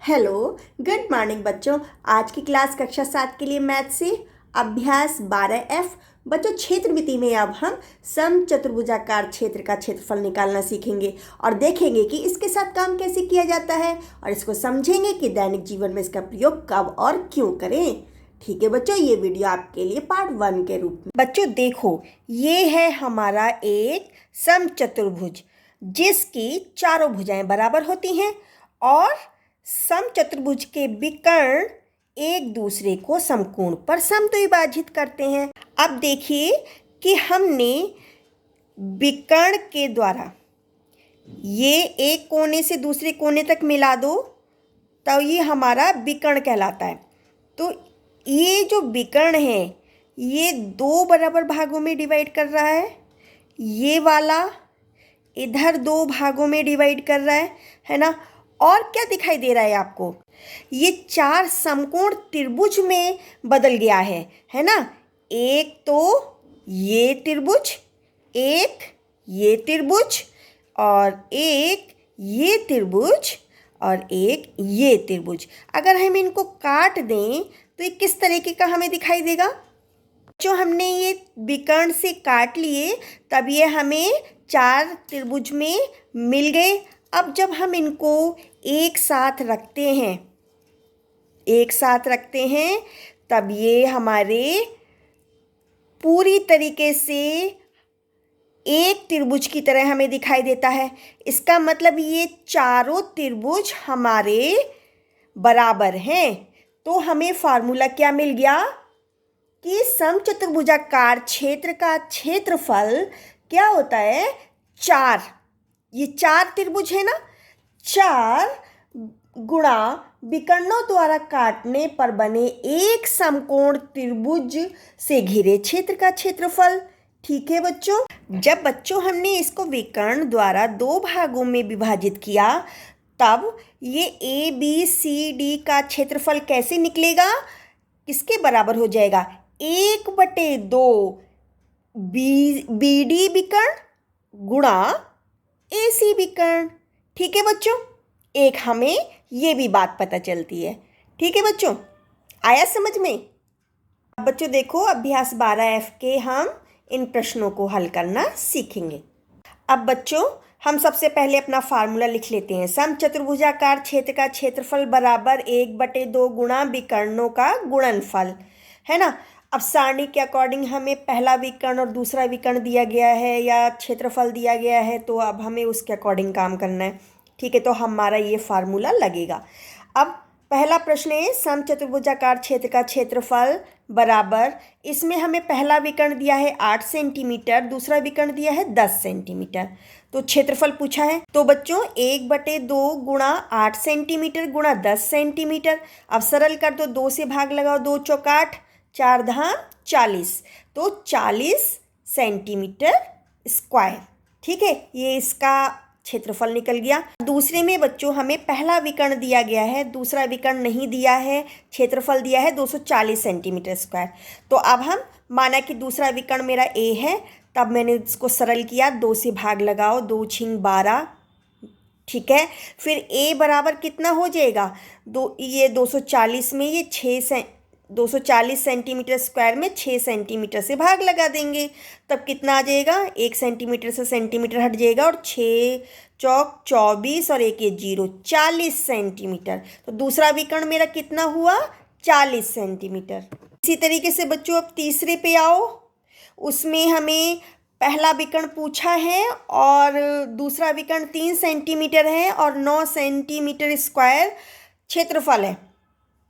Hello, good morning बच्चों। आज की क्लास कक्षा 7 के लिए मैथ से अभ्यास 12F। बच्चों, क्षेत्रमिति में अब हम समचतुर्भुजाकार क्षेत्र का क्षेत्रफल निकालना सीखेंगे और देखेंगे कि इसके साथ काम कैसे किया जाता है और इसको समझेंगे कि दैनिक जीवन में इसका प्रयोग कब और क्यों करें। ठीक है बच्चों, ये वीडियो आपके लिए पार्ट 1 के रूप में। बच्चों देखो, ये है हमारा एक समचतुर्भुज जिसकी चारों भुजाएं बराबर होती हैं और समचतुर्भुज के विकर्ण एक दूसरे को समकोण पर समद्विभाजित करते हैं। अब देखिए कि हमने विकर्ण के द्वारा ये एक कोने से दूसरे कोने तक मिला दो तो ये हमारा विकर्ण कहलाता है। तो ये जो विकर्ण है ये दो बराबर भागों में डिवाइड कर रहा है, ये वाला इधर दो भागों में डिवाइड कर रहा है ना। और क्या दिखाई दे रहा है आपको, ये चार समकोण त्रिभुज में बदल गया है ना। एक तो ये त्रिभुज, एक ये त्रिभुज और एक ये त्रिभुज और एक ये त्रिभुज। अगर हम इनको काट दें तो ये किस तरीके का हमें दिखाई देगा। जो हमने ये विकर्ण से काट लिए तब ये हमें चार त्रिभुज में मिल गए। अब जब हम इनको एक साथ रखते हैं तब ये हमारे पूरी तरीके से एक त्रिभुज की तरह हमें दिखाई देता है। इसका मतलब ये चारों त्रिभुज हमारे बराबर हैं। तो हमें फार्मूला क्या मिल गया कि समचतुर्भुजाकार क्षेत्र का क्षेत्रफल क्या होता है, चार। ये चार त्रिभुज है ना, चार गुणा विकर्णों द्वारा काटने पर बने एक समकोण त्रिभुज से घिरे क्षेत्र का क्षेत्रफल। ठीक है बच्चों, जब बच्चों हमने इसको विकर्ण द्वारा दो भागों में विभाजित किया तब ये ABCD का क्षेत्रफल कैसे निकलेगा, किसके बराबर हो जाएगा, 1/2 BD विकर्ण गुणा AC विकर्ण। ठीक है बच्चों, एक हमें ये भी बात पता चलती है। ठीक है बच्चों, आया समझ में। अब बच्चों देखो, अभ्यास 12F के हम इन प्रश्नों को हल करना सीखेंगे। अब बच्चों हम सबसे पहले अपना फार्मूला लिख लेते हैं। समचतुर्भुजाकार क्षेत्र का क्षेत्रफल बराबर 1/2 गुणा विकर्णों का गुणनफल, है ना। अब सारणी के अकॉर्डिंग हमें पहला विकर्ण और दूसरा विकर्ण दिया गया है या क्षेत्रफल दिया गया है, तो अब हमें उसके अकॉर्डिंग काम करना है। ठीक है, तो हमारा ये फार्मूला लगेगा। अब पहला प्रश्न है समचतुर्भुजाकार क्षेत्र का क्षेत्रफल बराबर, इसमें हमें पहला विकर्ण दिया है 8 सेंटीमीटर, दूसरा विकर्ण दिया है 10 सेंटीमीटर। तो क्षेत्रफल पूछा है, तो बच्चों 1/2 गुणा 8 सेंटीमीटर गुणा 10 सेंटीमीटर। अब सरल कर दो, 2 से भाग लगाओ, 2 चौक 8, 4 धाम 40, तो 40 सेंटीमीटर स्क्वायर। ठीक है, ये इसका क्षेत्रफल निकल गया। दूसरे में बच्चों हमें पहला विकर्ण दिया गया है, दूसरा विकर्ण नहीं दिया है, क्षेत्रफल दिया है 240 सेंटीमीटर स्क्वायर। तो अब हम माना कि दूसरा विकर्ण मेरा A है, तब मैंने इसको सरल किया, 2 से भाग लगाओ, 2 छिंग 12। ठीक है, फिर A बराबर कितना हो जाएगा, ये 240 में ये 240 सेंटीमीटर स्क्वायर में 6 सेंटीमीटर से भाग लगा देंगे, तब कितना आ जाएगा, 1 सेंटीमीटर से सेंटीमीटर हट जाएगा और 6 चौक 24 और 1 0, 40 सेंटीमीटर। तो दूसरा विकर्ण मेरा कितना हुआ, 40 सेंटीमीटर। इसी तरीके से बच्चों अब तीसरे पे आओ, उसमें हमें पहला विकर्ण पूछा है और दूसरा विकर्ण 3 सेंटीमीटर है और 9 सेंटीमीटर स्क्वायर क्षेत्रफल है।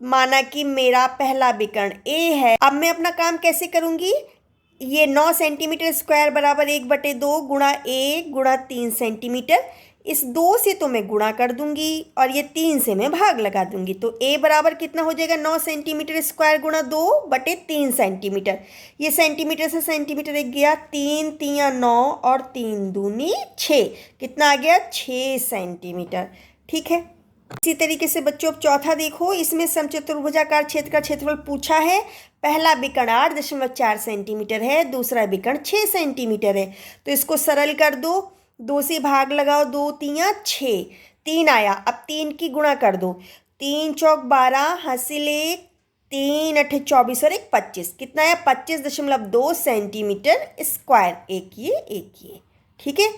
माना कि मेरा पहला विकर्ण A है। अब मैं अपना काम कैसे करूँगी, ये 9 सेंटीमीटर स्क्वायर बराबर 1/2 गुणा A गुणा 3 सेंटीमीटर। इस 2 से तो मैं गुणा कर दूंगी और ये 3 से मैं भाग लगा दूंगी। तो A बराबर कितना हो जाएगा, 9 सेंटीमीटर स्क्वायर गुणा 2/3 सेंटीमीटर। ये सेंटीमीटर से सेंटीमीटर एक गया, 3 3 9 और 3 दूनी 6, कितना आ गया, 6 सेंटीमीटर। ठीक है, इसी तरीके से बच्चों अब चौथा देखो, इसमें समचतुर्भुजाकार क्षेत्र का क्षेत्रफल पूछा है। पहला विकर्ण 8.4 सेंटीमीटर है, दूसरा विकर्ण 6 सेंटीमीटर है। तो इसको सरल कर दो, 2 से भाग लगाओ, 2 3 6, 3 आया। अब 3 की गुणा कर दो, 3 चौक 12, हासिल 1, 3 अठे 24 और 1 25। कितना है? 25.2 सेंटीमीटर स्क्वायर। एक ये। ठीक है।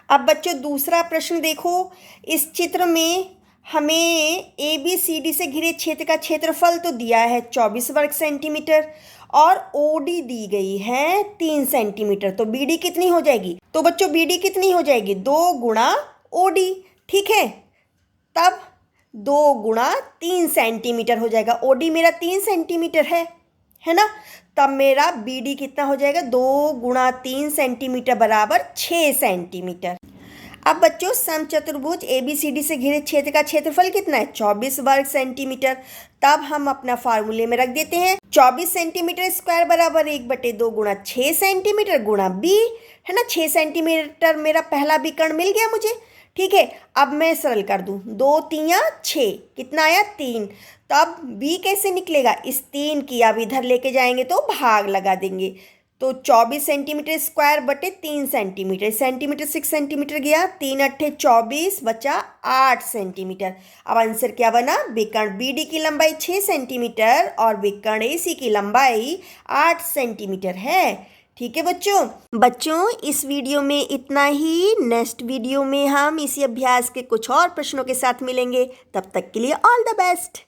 अब बच्चों दूसरा प्रश्न देखो। इस चित्र में हमें ABCD से घिरे क्षेत्र का क्षेत्रफल तो दिया है 24 वर्ग सेंटीमीटर और OD दी गई है 3 सेंटीमीटर। तो BD कितनी हो जाएगी? तो बच्चों BD कितनी हो जाएगी? 2 गुणा OD। ठीक है, तब 2 गुणा 3 सेंटीमीटर हो जाएगा। OD मेरा 3 सेंटीमीटर है ना? तब मेरा BD कितना हो जाएगा? 2 गुणा 3 सेंटीमीटर बराबर 6 सेंटीमीटर। अब बच्चों समचतुर्भुज ABCD से घिरे क्षेत्र का क्षेत्रफल कितना है? 24 वर्ग सेंटीमीटर। तब हम अपना फार्मूले में रख देते हैं 24 सेंटीमीटर स्क्वायर बराबर 1/2 गुणा 6 सेंटीमीटर गुणा B, है ना? 6 सेंटीमीटर मेरा पहला विकर्ण मिल गया मुझे। ठीक है, अब मैं सरल कर दूं। 2 3 6, कितना आया? 3। तब B कैसे निकलेगा? इस 3 की अब इधर लेके जाएंगे तो भाग लगा देंगे। तो 24 सेंटीमीटर स्क्वायर बटे 3 सेंटीमीटर, सेंटीमीटर 6 सेंटीमीटर गया, 3 अट्ठे 24 बचा 8 सेंटीमीटर। अब आंसर क्या बना? विकर्ण BD की लंबाई 6 सेंटीमीटर और विकर्ण AC की लंबाई 8 सेंटीमीटर है। ठीक है बच्चों इस वीडियो में इतना ही। नेक्स्ट वीडियो में हम इसी अभ्यास के कुछ और प्रश्नों के साथ मिलेंगे। तब तक के लिए ऑल द बेस्ट।